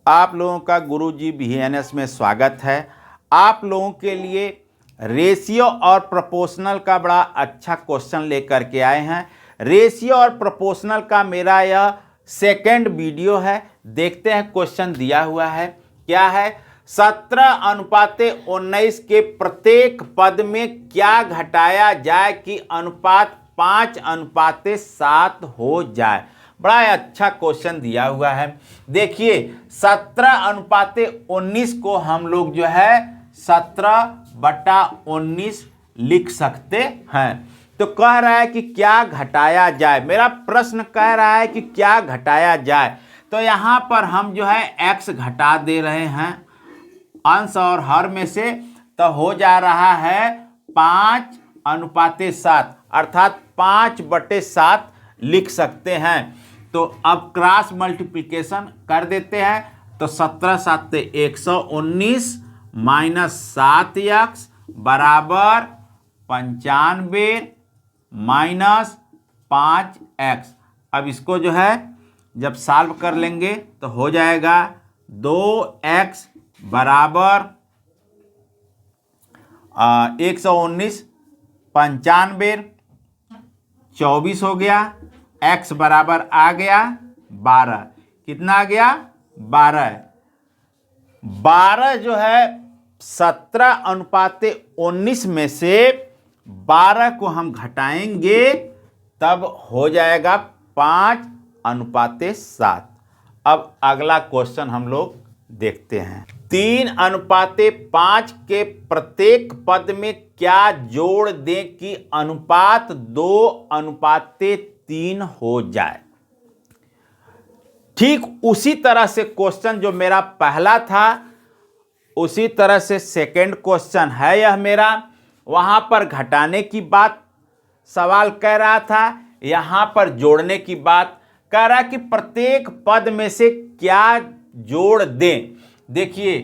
आप लोगों का गुरुजी VNS में स्वागत है। आप लोगों के लिए रेशियो और प्रोपोर्शनल का बड़ा अच्छा क्वेश्चन लेकर के आए हैं। रेशियो और प्रोपोर्शनल का मेरा यह सेकंड वीडियो है। देखते हैं क्वेश्चन दिया हुआ है क्या है। 17:19 के प्रत्येक पद में क्या घटाया जाए कि अनुपात 5:7 हो जाए। बड़ा अच्छा क्वेश्चन दिया हुआ है। देखिए 17:19 को हम लोग जो है 17/19 लिख सकते हैं। तो कह रहा है कि क्या घटाया जाए। मेरा प्रश्न कह रहा है कि क्या घटाया जाए। तो यहां पर हम जो है x घटा दे रहे हैं अंश और हर में से, तो हो जा रहा है 5:7 अर्थात 5/7 लिख सकते हैं। तो अब क्रॉस मल्टीप्लिकेशन कर देते हैं। तो 17×7 119 -7x बराबर 95 माइनस 5x। अब इसको जो है जब सॉल्व कर लेंगे तो हो जाएगा 2x बराबर 119 95 24 हो गया। x बराबर आ गया 12। कितना आ गया 12। 12 जो है 17:19 में से 12 को हम घटाएंगे तब हो जाएगा 5:7। अब अगला क्वेश्चन हम लोग देखते हैं। 3:5 के प्रत्येक पद में क्या जोड़ दें कि अनुपात 2:3 हो जाए। ठीक उसी तरह से क्वेश्चन जो मेरा पहला था उसी तरह से सेकंड क्वेश्चन है यह मेरा। वहां पर घटाने की बात सवाल कह रहा था, यहां पर जोड़ने की बात कह रहा कि प्रत्येक पद में से क्या जोड़ दें। देखिए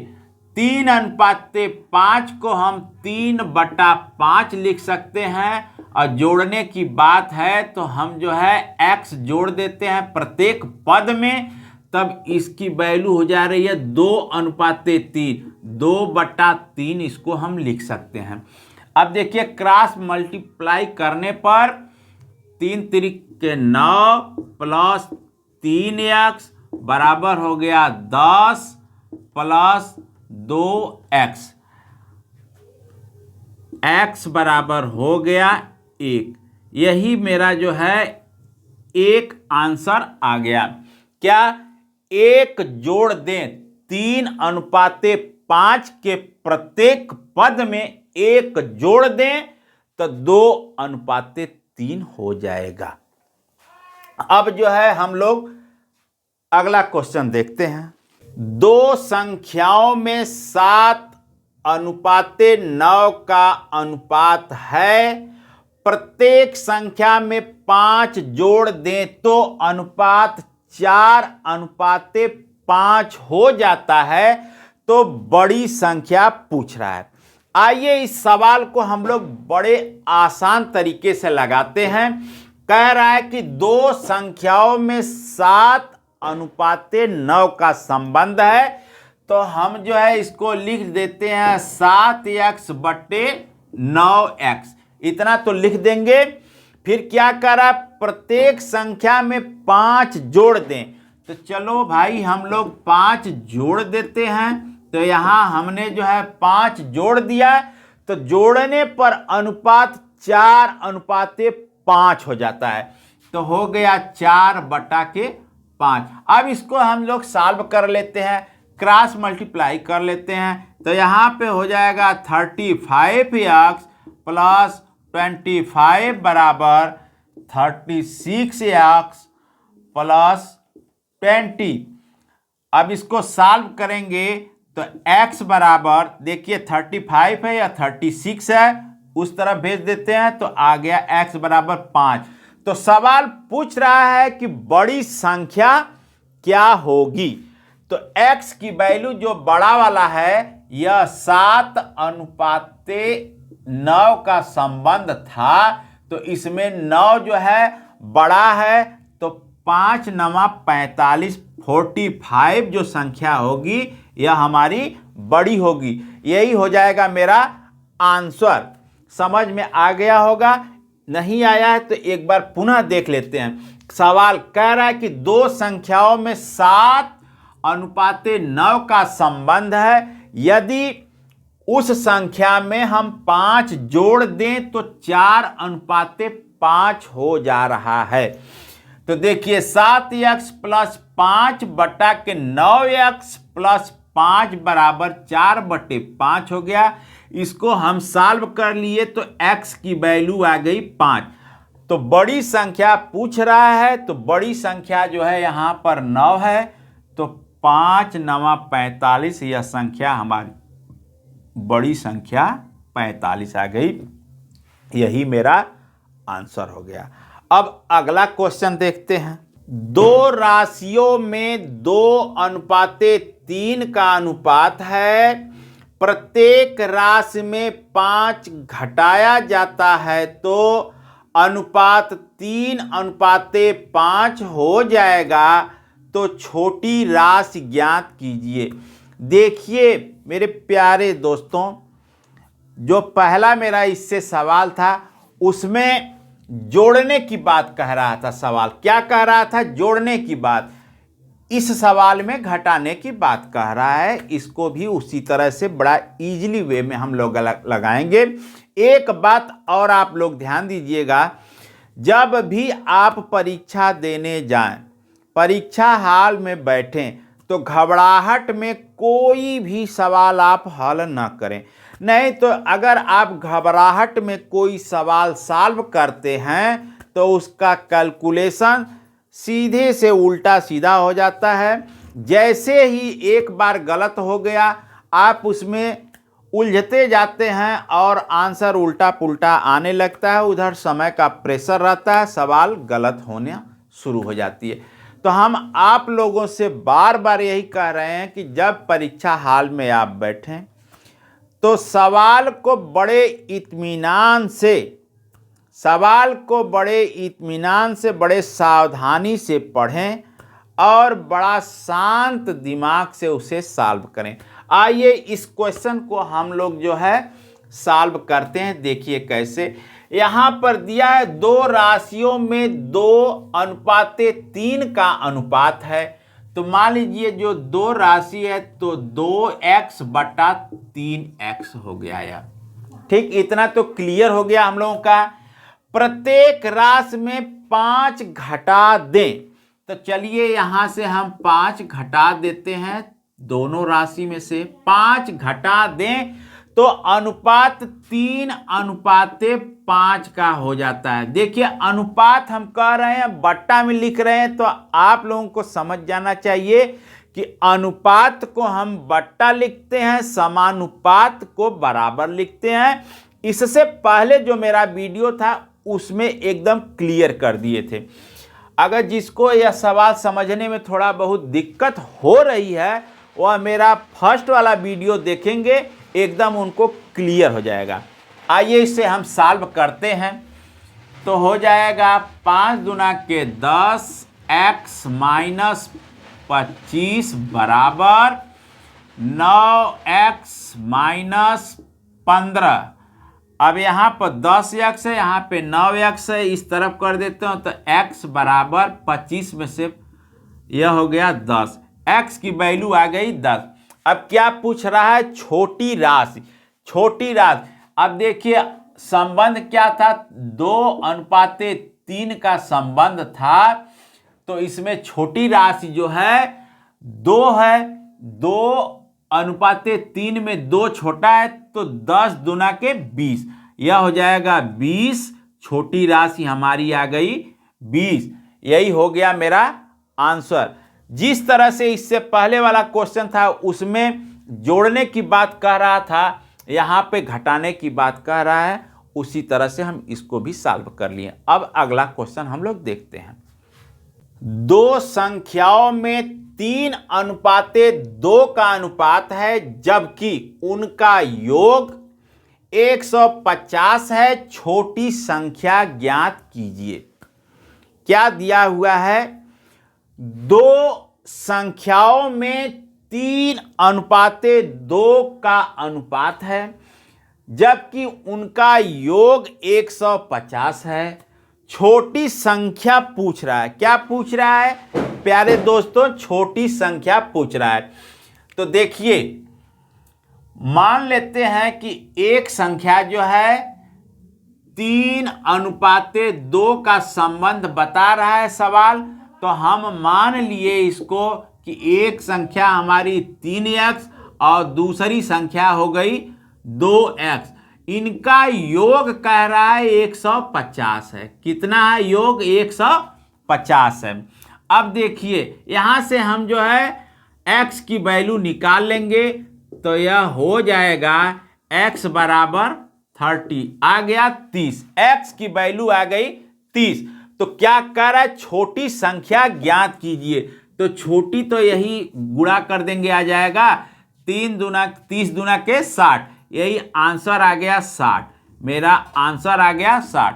3:5 को हम 3/5 लिख सकते हैं और जोड़ने की बात है तो हम जो है x जोड़ देते हैं प्रत्येक पद में, तब इसकी वैल्यू हो जा रही है 2:3। 2/3 इसको हम लिख सकते हैं। अब देखिए क्रॉस मल्टीप्लाई करने पर 3 त्रिक 9 प्लस 3x बराबर हो गया 10 प्लस 2x। x बराबर हो गया 1। यही मेरा जो है एक आंसर आ गया। क्या एक जोड़ दें 3:5 के प्रत्येक पद में एक जोड़ दें तो 2:3 हो जाएगा। अब जो है हम लोग अगला क्वेश्चन देखते हैं। दो संख्याओं में 7:9 का अनुपात है। प्रत्येक संख्या में 5 जोड़ दें तो अनुपात 4:5 हो जाता है। तो बड़ी संख्या पूछ रहा है। आइए इस सवाल को हम लोग बड़े आसान तरीके से लगाते हैं। कह रहा है कि दो संख्याओं में 7:9 का संबंध है। तो हम जो है इसको लिख देते हैं 7x/9x। इतना तो लिख देंगे। फिर क्या कर रहा है, प्रत्येक संख्या में 5 जोड़ दें। तो चलो भाई हम लोग 5 जोड़ देते हैं। तो यहां हमने जो है 5 जोड़ दिया, तो जोड़ने पर अनुपात 4:5 हो जाता है। तो हो गया 4/5। अब इसको हम लोग सॉल्व कर लेते हैं, क्रॉस मल्टीप्लाई कर लेते हैं। तो यहां पे हो जाएगा 35x प्लस 25 बराबर 36x प्लस 20। अब इसको सॉल्व करेंगे तो x बराबर देखिए 35 है या 36 है, उस तरफ भेज देते हैं तो आ गया x बराबर 5। तो सवाल पूछ रहा है कि बड़ी संख्या क्या होगी। तो x की वैल्यू जो बड़ा वाला है यह 7:9 का संबंध था। तो इसमें 9 जो है बड़ा है, तो 5 9 45 45 जो संख्या होगी यह हमारी बड़ी होगी। यही हो जाएगा मेरा आंसर। समझ में आ गया होगा, नहीं आया है तो एक बार पुनः देख लेते हैं। सवाल कह रहा है कि दो संख्याओं में 7:9 का संबंध है। यदि उस संख्या में हम 5 जोड़ दें तो 4:5 हो जा रहा है। तो देखिए 7x + 5 बटा के 9x + 5 बराबर 4/5 हो गया। इसको हम सॉल्व कर लिए तो x की वैल्यू आ गई 5। तो बड़ी संख्या पूछ रहा है, तो बड़ी संख्या जो है यहाँ पर 9 है, तो 5 × 9 = 45। यह संख्या हमारी बड़ी संख्या 45 आ गई। यही मेरा आंसर हो गया। अब अगला क्वेश्चन देखते हैं। दो राशियों में 2:3 का अनुपात है। प्रत्येक राशि में 5 घटाया जाता है तो अनुपात 3:5 हो जाएगा। तो छोटी राशि ज्ञात कीजिए। देखिए मेरे प्यारे दोस्तों, जो पहला मेरा इससे सवाल था उसमें जोड़ने की बात कह रहा था। सवाल क्या कह रहा था? जोड़ने की बात। इस सवाल में घटाने की बात कह रहा है। इसको भी उसी तरह से बड़ा इजीली वे में हम लोग लगाएंगे। एक बात और आप लोग ध्यान दीजिएगा, जब भी आप परीक्षा देने जाएं, परीक्षा हॉल में बैठें, तो घबराहट में कोई भी सवाल आप हल ना करें। नहीं तो अगर आप घबराहट में कोई सवाल सॉल्व करते हैं तो उसका कैलकुलेशन सीधे से उल्टा सीधा हो जाता है। जैसे ही एक बार गलत हो गया, आप उसमें उलझते जाते हैं और आंसर उल्टा पुल्टा आने लगता है। उधर समय का प्रेशर रहता है, सवाल गलत होने शुरू हो जाती है। तो हम आप लोगों से बार बार यही कह रहे हैं कि जब परीक्षा हॉल में आप बैठें तो सवाल को बड़े इत्मीनान से बड़े सावधानी से पढ़ें और बड़ा शांत दिमाग से उसे सॉल्व करें। आइए इस क्वेश्चन को हम लोग जो है सॉल्व करते हैं। देखिए कैसे। यहाँ पर दिया है दो राशियों में 2:3 का अनुपात है। तो मान लीजिए जो दो राशि है तो 2x बटा 3x हो गया यार। ठीक, इतना तो क्लियर हो गया हम लोगों का। प्रत्येक राशि में 5 घटा दें। तो चलिए यहां से हम 5 घटा देते हैं। दोनों राशि में से 5 घटा दें तो अनुपात 3:5 का हो जाता है। देखिए अनुपात हम कह रहे हैं, बट्टा में लिख रहे हैं, तो आप लोगों को समझ जाना चाहिए कि अनुपात को हम बट्टा लिखते हैं, समानुपात को बराबर लिखते हैं। इससे पहले जो मेरा वीडियो था उसमें एकदम क्लियर कर दिए थे। अगर जिसको यह सवाल समझने में थोड़ा बहुत दिक्कत हो रही है वह मेरा फर्स्ट वाला वीडियो देखेंगे, एकदम उनको क्लियर हो जाएगा। आइए इसे हम सॉल्व करते हैं। तो हो जाएगा 5 दूना के 10 x माइनस 25 बराबर 9x माइनस 15। अब यहाँ पर 10x है, यहाँ पे 9x है, इस तरफ कर देते हो तो x बराबर 25 में से यह हो गया 10। x की वैल्यू आ गई 10। अब क्या पूछ रहा है? छोटी राशि। छोटी राशि, अब देखिए संबंध क्या था? 2:3 का संबंध था। तो इसमें छोटी राशि जो है 2 है। 2:3 में 2 छोटा है तो 10 दूना के 20, यह हो जाएगा 20। छोटी राशि हमारी आ गई 20। यही हो गया मेरा आंसर। जिस तरह से इससे पहले वाला क्वेश्चन था उसमें जोड़ने की बात कह रहा था, यहाँ पे घटाने की बात कह रहा है, उसी तरह से हम इसको भी सॉल्व कर लिए। अब अगला क्वेश्चन हम लोग देखते हैं। दो संख्याओं में 3:2 का अनुपात है जबकि उनका योग 150 है। छोटी संख्या ज्ञात कीजिए। क्या दिया हुआ है? दो संख्याओं में 3:2 का अनुपात है, जबकि उनका योग 150 है। छोटी संख्या पूछ रहा है। क्या पूछ रहा है प्यारे दोस्तों? छोटी संख्या पूछ रहा है। तो देखिए, मान लेते हैं कि एक संख्या जो है 3:2 का संबंध बता रहा है सवाल। तो हम मान लिए इसको कि एक संख्या हमारी 3x और दूसरी संख्या हो गई 2x। इनका योग कह रहा है 150 है। कितना है योग? 150 है। अब देखिए, यहां से हम जो है x की वैल्यू निकाल लेंगे। तो यह हो जाएगा x बराबर 30, आ गया 30। x की वैल्यू आ गई 30। तो क्या कह रहा है? छोटी संख्या ज्ञात कीजिए। तो छोटी तो यही गुणा कर देंगे, आ जाएगा 3 दूना 30 दूना के 60। यही आंसर आ गया 60। मेरा आंसर आ गया 60।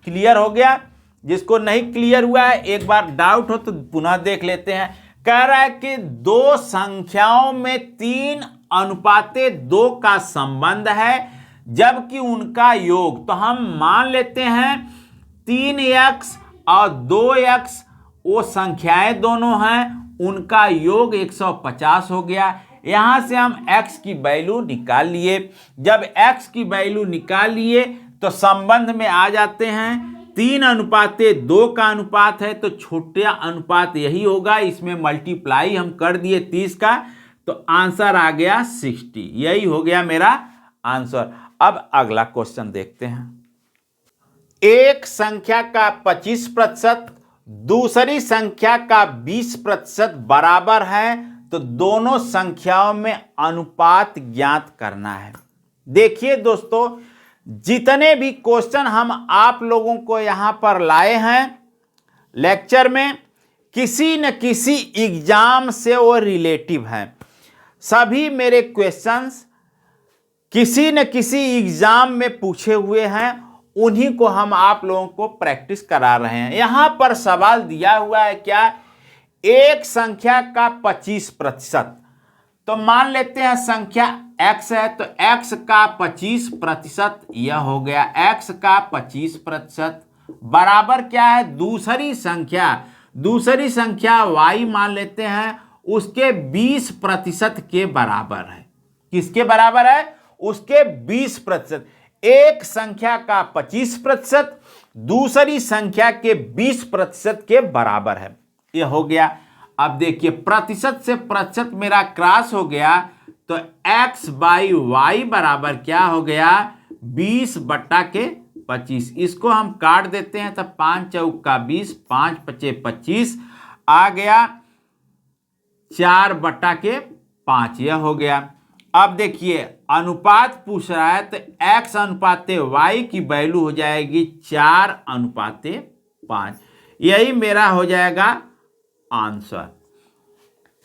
क्लियर हो गया? जिसको नहीं क्लियर हुआ है, एक बार डाउट हो तो पुनः देख लेते हैं। कह रहा है कि दो संख्याओं में 3:2 का संबंध है, जबकि उनका योग, तो हम मान लेते हैं 3x और 2x वो संख्याएं दोनों हैं, उनका योग 150 हो गया। यहां से हम x की वैल्यू निकाल लिए। जब x की वैल्यू निकाल लिए तो संबंध में आ जाते हैं। 3:2 का अनुपात है, तो छोटा अनुपात यही होगा। इसमें मल्टीप्लाई हम कर दिए 30 का, तो आंसर आ गया 60। यही हो गया मेरा आंसर। अब अगला क्वेश्चन देखते हैं। एक संख्या का 25%, दूसरी संख्या का 20% बराबर है, तो दोनों संख्याओं में अनुपात ज्ञात करना है। देखिए दोस्तों, जितने भी क्वेश्चन हम आप लोगों को यहां पर लाए हैं लेक्चर में, किसी न किसी एग्जाम से वो रिलेटिव हैं। सभी मेरे क्वेश्चंस किसी न किसी एग्जाम में पूछे हुए हैं, उन्हीं को हम आप लोगों को प्रैक्टिस करा रहे हैं। यहां पर सवाल दिया हुआ है क्या? एक संख्या का 25%। तो मान लेते हैं संख्या x है, तो x का 25%, यह हो गया x का 25% बराबर क्या है? दूसरी संख्या y मान लेते हैं, उसके 20% के बराबर है। किसके बराबर है? उसके 20%। एक संख्या का 25%, दूसरी संख्या के 20% के बराबर है। यह हो गया। अब देखिए, प्रतिशत से प्रतिशत मेरा क्रॉस हो गया, तो x/y बराबर क्या हो गया? 20/25। इसको हम काट देते हैं, तो 5 चौका 20, 5 पचे 25, आ गया 4/5। यह हो गया। अब देखिए, अनुपात पूछ रहा है, तो x/y की वैल्यू हो जाएगी 4/5। यही मेरा हो जाएगा आंसर।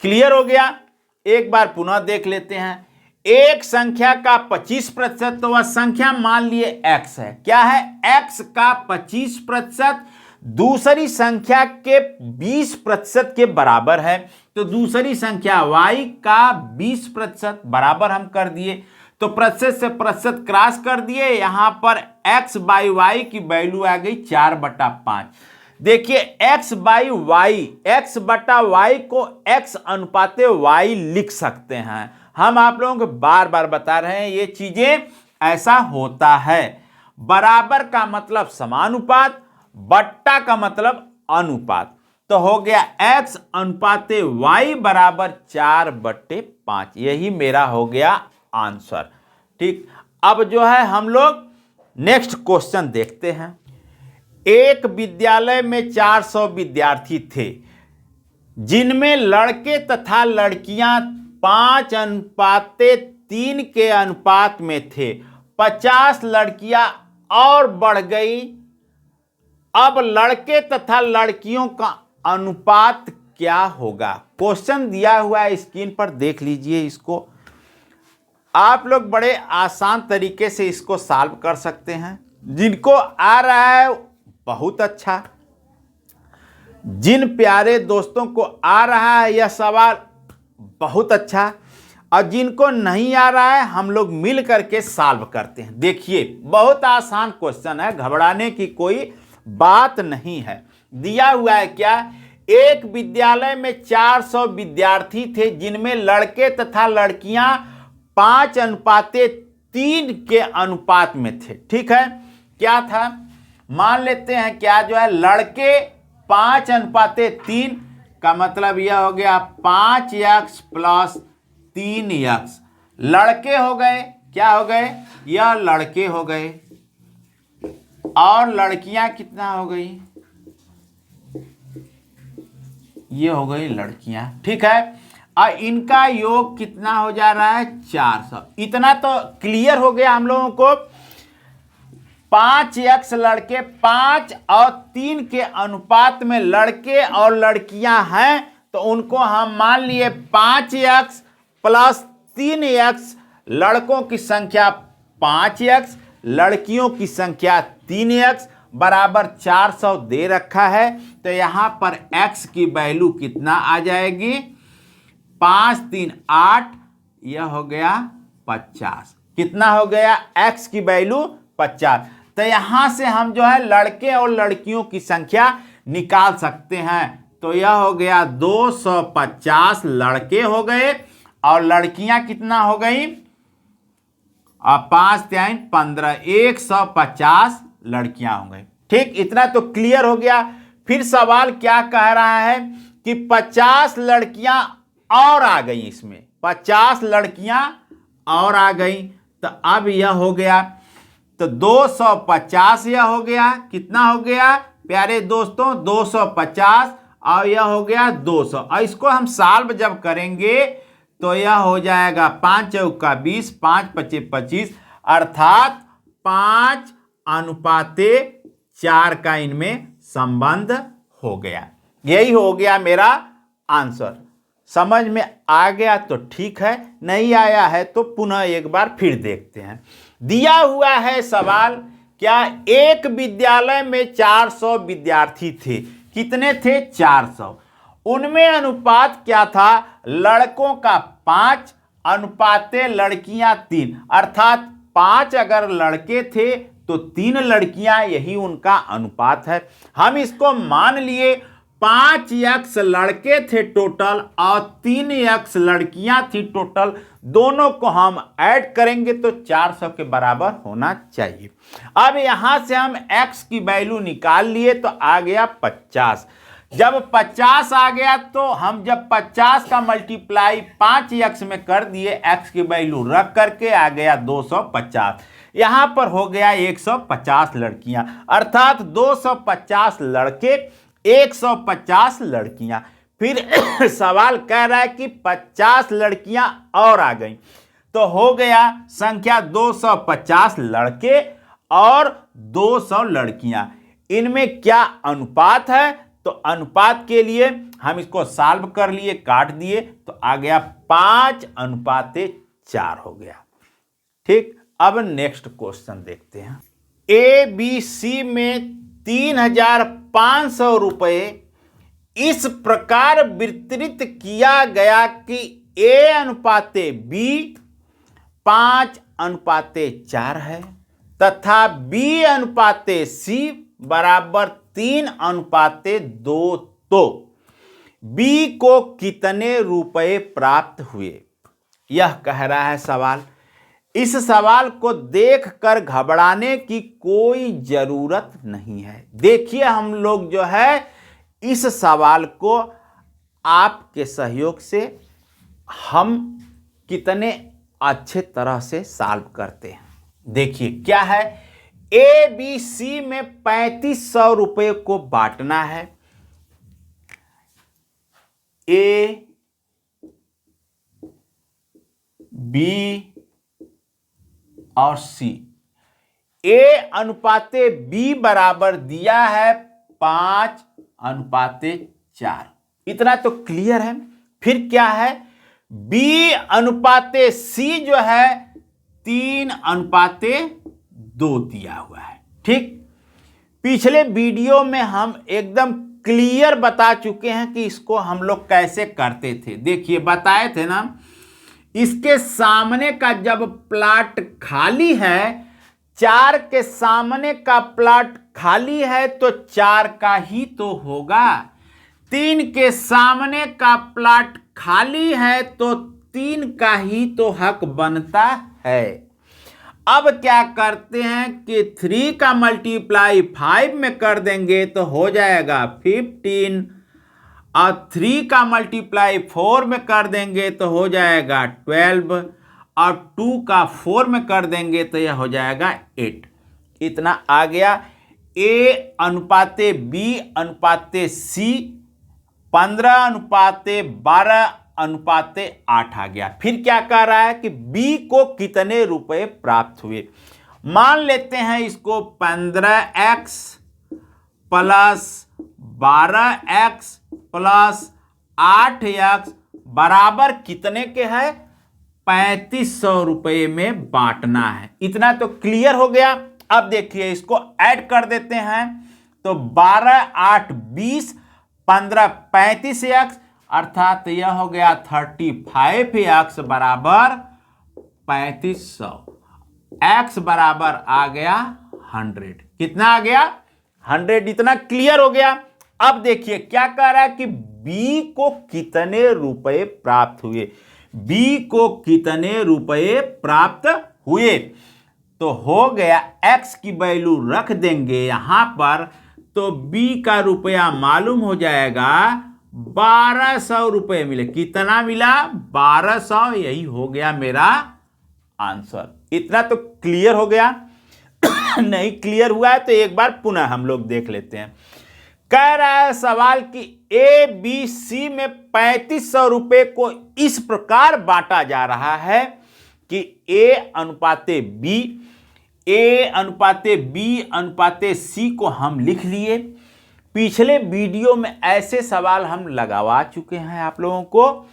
क्लियर हो गया? एक बार पुनः देख लेते हैं। एक संख्या का 25%, तो वह संख्या मान लिए x है। क्या है? x का 25% दूसरी संख्या के 20% के बराबर है, तो दूसरी संख्या y का 20% बराबर हम कर दिए। तो प्रतिशत से प्रतिशत क्रॉस कर दिए, यहां पर x/y की वैल्यू आ गई 4/5। देखिए, x/y को x/y लिख सकते हैं। हम आप लोगों को बार बार बता रहे हैं, ये चीजें ऐसा होता है। बराबर का मतलब समानुपात, बट्टा का मतलब अनुपात। तो हो गया x/y बराबर 4/5। यही मेरा हो गया आंसर। ठीक। अब जो है हम लोग नेक्स्ट क्वेश्चन देखते हैं। एक विद्यालय में 400 विद्यार्थी थे, जिनमें लड़के तथा लड़कियां 5:3 के अनुपात में थे। 50 लड़कियां और बढ़ गई। अब लड़के तथा लड़कियों का अनुपात क्या होगा? क्वेश्चन दिया हुआ है, स्क्रीन पर देख लीजिए। इसको आप लोग बड़े आसान तरीके से इसको सॉल्व कर सकते हैं। जिनको आ रहा है बहुत अच्छा। जिन प्यारे दोस्तों को आ रहा है यह सवाल, बहुत अच्छा, और जिनको नहीं आ रहा है हम लोग मिल करके सॉल्व करते हैं। देखिए बहुत आसान क्वेश्चन है, घबराने की कोई बात नहीं है। दिया हुआ है क्या, एक विद्यालय में 400 विद्यार्थी थे जिनमें लड़के तथा लड़कियां 5:3 के अनुपात में थे। ठीक है, क्या था, मान लेते हैं क्या जो है, लड़के 5:3 का मतलब यह हो गया 5x + 3x। लड़के हो गए, क्या हो गए, यह लड़के हो गए, और लड़कियां कितना हो गई, ये हो गई लड़कियां। ठीक है, और इनका योग कितना हो जा रहा है, 400। इतना तो क्लियर हो गया हम लोगों को। 5x लड़के 5 और 3 के अनुपात में लड़के और लड़कियां हैं, तो उनको हम मान लिए 5x + 3x। लड़कों की संख्या 5x, लड़कियों की संख्या 3x बराबर 400 दे रखा है। तो यहां पर x की वैल्यू कितना आ जाएगी, 5 3 8, यह हो गया 50। कितना हो गया, x की वैल्यू 50। तो यहां से हम जो है लड़के और लड़कियों की संख्या निकाल सकते हैं। तो यह हो गया 250 लड़के हो गए, और लड़कियां कितना हो गई, 5 3 15, 150 लड़कियां हो गई। ठीक, इतना तो क्लियर हो गया। फिर सवाल क्या कह रहा है कि 50 लड़कियां और आ गई, इसमें 50 लड़कियां और आ गई। तो अब यह हो गया, तो 250 यह हो गया, कितना हो गया प्यारे दोस्तों, 250, और यह हो गया 200। और इसको हम सॉल्व जब करेंगे तो यह हो जाएगा 5 चौका 20, 5 पचे 25, अर्थात 5:4 का इनमें संबंध हो गया। यही हो गया मेरा आंसर। समझ में आ गया तो ठीक है, नहीं आया है तो पुनः एक बार फिर देखते हैं। दिया हुआ है सवाल, क्या एक विद्यालय में 400 विद्यार्थी थे। कितने थे, 400। उनमें अनुपात क्या था, लड़कों का 5 अनुपाते लड़कियां 3, अर्थात 5 अगर लड़के थे तो 3 लड़कियां, यही उनका अनुपात है। हम इसको मान लिए 5x लड़के थे टोटल और 3x लड़कियां थी टोटल, दोनों को हम ऐड करेंगे तो 400 के बराबर होना चाहिए। अब यहां से हम x की वैल्यू निकाल लिए तो आ गया 50। जब 50 आ गया तो हम जब 50 का मल्टीप्लाई 5x में कर दिए, x की वैल्यू रख करके आ गया 250। यहां पर हो गया 150 लड़कियां, अर्थात 250 लड़के 150 लड़कियां। फिर सवाल कह रहा है कि 50 लड़कियां और आ गई, तो हो गया संख्या 250 लड़के और 200 लड़कियां। इनमें क्या अनुपात है, तो अनुपात के लिए हम इसको सॉल्व कर लिए, काट दिए तो आ गया 5:4 हो गया। ठीक, अब नेक्स्ट क्वेश्चन देखते हैं। ABC में 3,500 रुपए इस प्रकार वितरित किया गया कि A/B 5:4 है तथा B/C बराबर 3:2। तो B को कितने रुपए प्राप्त हुए, यह कह रहा है सवाल। इस सवाल को देखकर घबराने की कोई जरूरत नहीं है। देखिए हम लोग जो है इस सवाल को आपके सहयोग से हम कितने अच्छे तरह से सॉल्व करते हैं। देखिए क्या है, ABC में 3500 रुपए को बांटना है। A, B और C। A/B बराबर दिया है 5:4। इतना तो क्लियर है। फिर क्या है, B/C जो है 3:2 दिया हुआ है। ठीक, पिछले वीडियो में हम एकदम क्लियर बता चुके हैं कि इसको हम लोग कैसे करते थे। देखिए बताए थे ना, इसके सामने का जब प्लॉट खाली है, 4 के सामने का प्लॉट खाली है तो 4 का ही तो होगा। 3 के सामने का प्लॉट खाली है तो 3 का ही तो हक बनता है। अब क्या करते हैं कि 3 का मल्टीप्लाई 5 में कर देंगे तो हो जाएगा 15, और 3 का मल्टीप्लाई 4 में कर देंगे तो हो जाएगा 12, और 2 का 4 में कर देंगे तो यह हो जाएगा 8। इतना आ गया। A अनुपाते B अनुपाते C 15 अनुपाते 12 अनुपाते 8 आ गया। फिर क्या कह रहा है कि B को कितने रुपए प्राप्त हुए। मान लेते हैं इसको 15x plus 12x plus 8x बराबर कितने के है, 3500 रुपये में बांटना है। इतना तो क्लियर हो गया। अब देखिए इसको ऐड कर देते हैं तो 12 8 20 15 35x, अर्थात यह हो गया 35x बराबर 3500। x बराबर आ गया 100। कितना आ गया, 100। इतना क्लियर हो गया। अब देखिए क्या कह रहा है कि B को कितने रुपए प्राप्त हुए। B को कितने रुपए प्राप्त हुए, तो हो गया x की वैल्यू रख देंगे यहां पर, तो B का रुपया मालूम हो जाएगा 1200 रुपये मिले। कितना मिला, 1200। यही हो गया मेरा आंसर। इतना तो क्लियर हो गया। नहीं क्लियर हुआ है तो एक बार पुनः हम लोग देख लेते हैं। कह रहा है सवाल कि A B C में 3500 रुपये को इस प्रकार बांटा जा रहा है कि A अनुपाते B, A अनुपाते B अनुपाते C को हम लिख लिए। पिछले वीडियो में ऐसे सवाल हम लगवा चुके हैं आप लोगों को,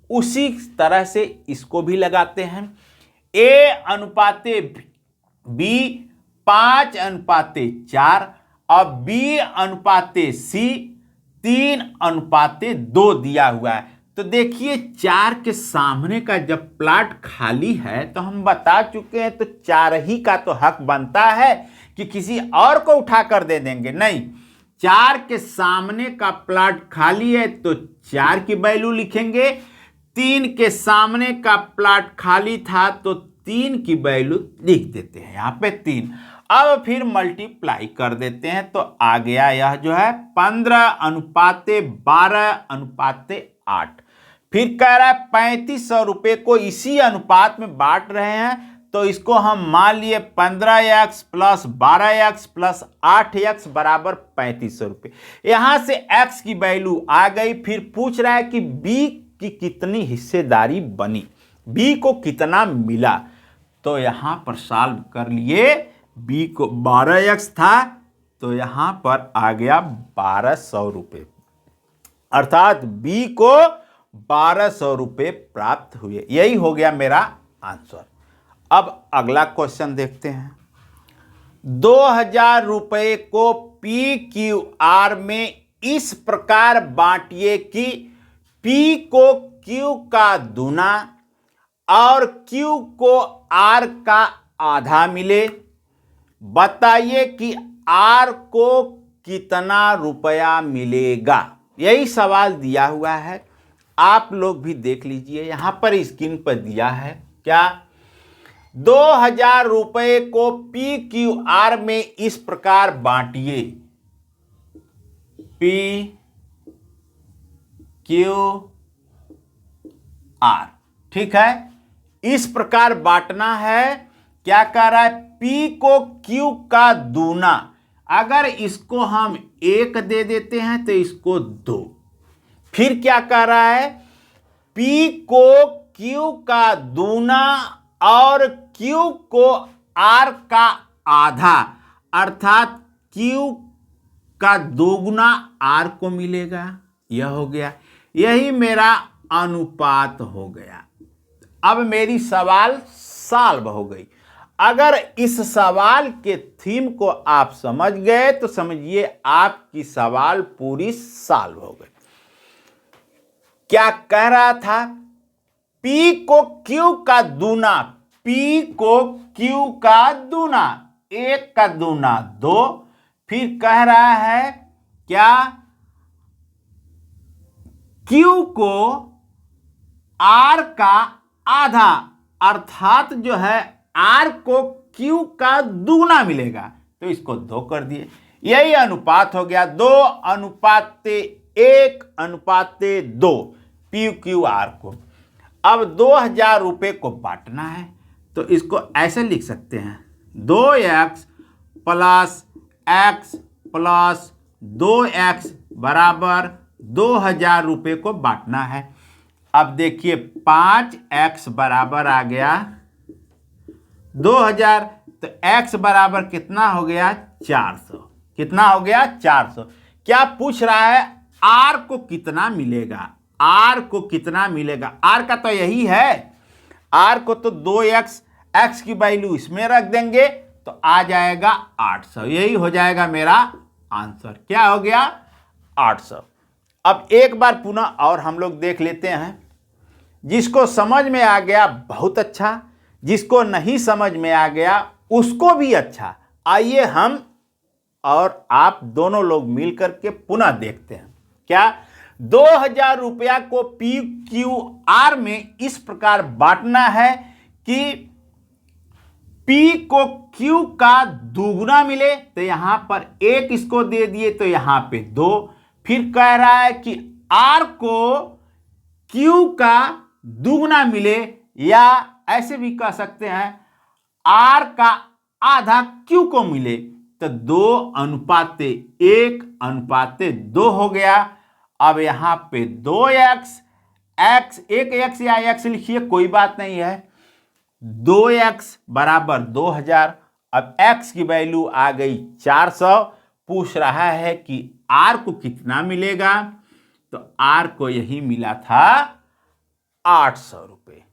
उसी तरह से इसको भी लगाते हैं। A अनुपाते B 5 अनुपाते 4 और B अनुपाते C 3 अनुपाते 2 दिया हुआ है। तो देखिए 4 के सामने का जब प्लॉट खाली है तो हम बता चुके हैं, तो 4 ही का तो हक बनता है कि किसी और को उठा कर दे देंगे। नहीं, 4 के सामने का प्लॉट खाली है तो 4 की वैल्यू लिखेंगे। 3 के सामने का प्लॉट खाली था तो 3 की वैल्यू लिख देते हैं यहाँ पे 3। अब फिर मल्टीप्लाई कर देते हैं तो आ गया यह जो है 15 अनुपाते 12 अनुपाते 8। फिर कह रहा है 3500 रुपये को इसी अनुपात में बांट रहे हैं, तो इसको हम मान लिए 15x plus 12x plus 8x बराबर 3500 रुपये। यहां से x की वैल्यू आ गई। फिर पूछ रहा है कि b की कितनी हिस्सेदारी बनी, b को कितना मिला। तो यहां पर सॉल्व कर लिए। b को 12x था तो यहां पर आ गया 1200 रुपये, अर्थात b को 1200 रुपये प्राप्त हुए। यही हो गया मेरा आंसर। अब अगला क्वेश्चन देखते हैं। 2000 रुपये को PQR में इस प्रकार बांटिए कि P को Q का दूना और Q को R का आधा मिले। बताइए कि R को कितना रुपया मिलेगा। यही सवाल दिया हुआ है, आप लोग भी देख लीजिए। यहां पर स्क्रीन पर दिया है क्या, 2000 रुपये को PQR में इस प्रकार बांटिए। PQR, ठीक है, इस प्रकार बांटना है। क्या कह रहा है, P को Q का दूना। अगर इसको हम 1 दे देते हैं तो इसको 2। फिर क्या कह रहा है, P को Q का दूना और Q को R का आधा, अर्थात Q का दोगुना R को मिलेगा। यह हो गया, यही मेरा अनुपात हो गया। अब मेरी सवाल सॉल्व हो गई। अगर इस सवाल के थीम को आप समझ गए तो समझिए आपकी सवाल पूरी सॉल्व हो गई। क्या कह रहा था? P को Q का दूना, P को Q का दूना, 1 का दूना 2, फिर कह रहा है क्या? Q को R का आधा, अर्थात जो है R को Q का दूना मिलेगा, तो इसको 2 कर दिए। यही अनुपात हो गया 2:1:2 PQR को। अब 2000 रुपये को बांटना है, तो इसको ऐसे लिख सकते हैं 2x plus x plus 2x बराबर 2000 रुपये को बांटना है। अब देखिए 5x बराबर आ गया 2000, तो x बराबर कितना हो गया? 400। कितना हो गया? 400। क्या पूछ रहा है? r को कितना मिलेगा? r को कितना मिलेगा? r का तो यही है, r को तो 2x, x की वैल्यू इसमें रख देंगे तो आ जाएगा 800। यही हो जाएगा मेरा आंसर। क्या हो गया? 800। अब एक बार पुनः और हम लोग देख लेते हैं। जिसको समझ में आ गया बहुत अच्छा, जिसको नहीं समझ में आ गया उसको भी अच्छा। आइए हम और आप दोनों लोग मिलकर के पुनः देखते हैं। क्या? 2000 रुपया को PQR में इस प्रकार बांटना है कि P को Q का दुगुना मिले, तो यहां पर 1 इसको दे दिए तो यहां पे 2। फिर कह रहा है कि R को Q का दुगुना मिले, या ऐसे भी कह सकते हैं R का आधा Q को मिले, तो 2:1:2 हो गया। अब यहां पे 2x, x, एक x या x लिखिए, कोई बात नहीं है। 2x बराबर 2000। अब x की वैल्यू आ गई 400। पूछ रहा है कि r को कितना मिलेगा, तो r को यही मिला था 800 रुपये।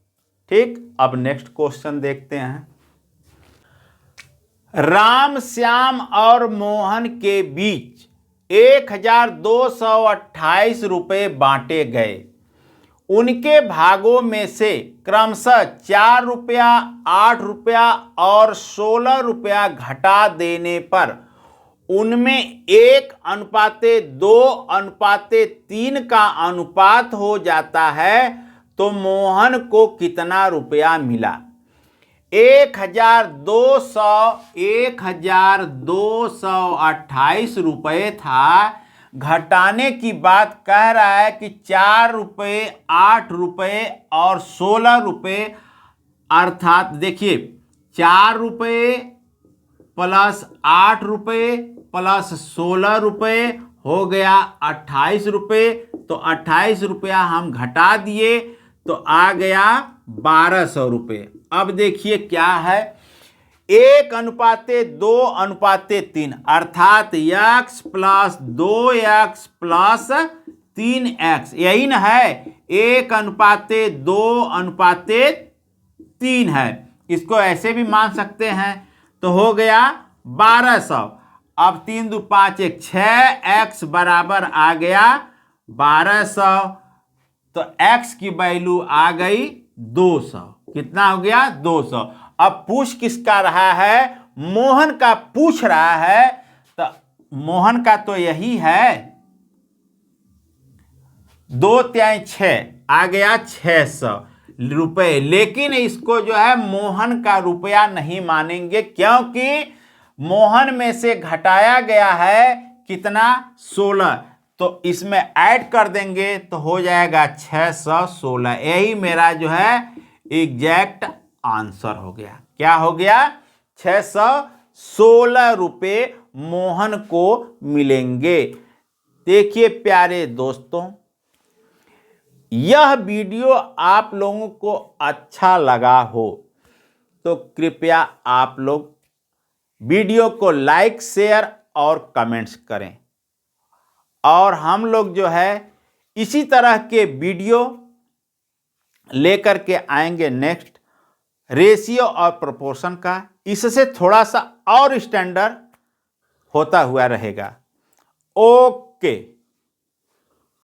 ठीक, अब नेक्स्ट क्वेश्चन देखते हैं। राम, श्याम और मोहन के बीच 1228 रुपये बांटे गए। उनके भागों में से क्रमशः 4 रुपया, 8 रुपया और 16 रुपया घटा देने पर उनमें 1:2:3 का अनुपात हो जाता है, तो मोहन को कितना रुपया मिला? 1228 रुपये था। घटाने की बात कह रहा है कि 4 रुपये, 8 रुपये और 16 रुपये, अर्थात देखिए 4 रुपये प्लस 8 रुपये प्लस 16 रुपये हो गया 28 रुपये। तो 28 रुपया हम घटा दिए तो आ गया 1200 रुपये। अब देखिए क्या है, 1:2:3 अर्थात x plus 2x plus 3x, यही ना है। 1:2:3 है, इसको ऐसे भी मान सकते हैं, तो हो गया 1200। अब 3 2 5 1 6x बराबर आ गया 1200, तो x की वैल्यू आ गई 200। कितना हो गया? 200। अब पूछ किसका रहा है? मोहन का पूछ रहा है, तो मोहन का तो यही है 2×6 आ गया 600 रुपये। लेकिन इसको जो है मोहन का रुपया नहीं मानेंगे, क्योंकि मोहन में से घटाया गया है कितना? 16, तो इसमें ऐड कर देंगे तो हो जाएगा 616। यही मेरा जो है एग्जैक्ट आंसर हो गया। क्या हो गया? 616 रुपये मोहन को मिलेंगे। देखिए प्यारे दोस्तों, यह वीडियो आप लोगों को अच्छा लगा हो तो कृपया आप लोग वीडियो को लाइक, शेयर और कमेंट्स करें। और हम लोग जो है इसी तरह के वीडियो लेकर के आएंगे नेक्स्ट। रेशियो और प्रोपोर्शन का, इससे थोड़ा सा और स्टैंडर्ड होता हुआ रहेगा। ओके।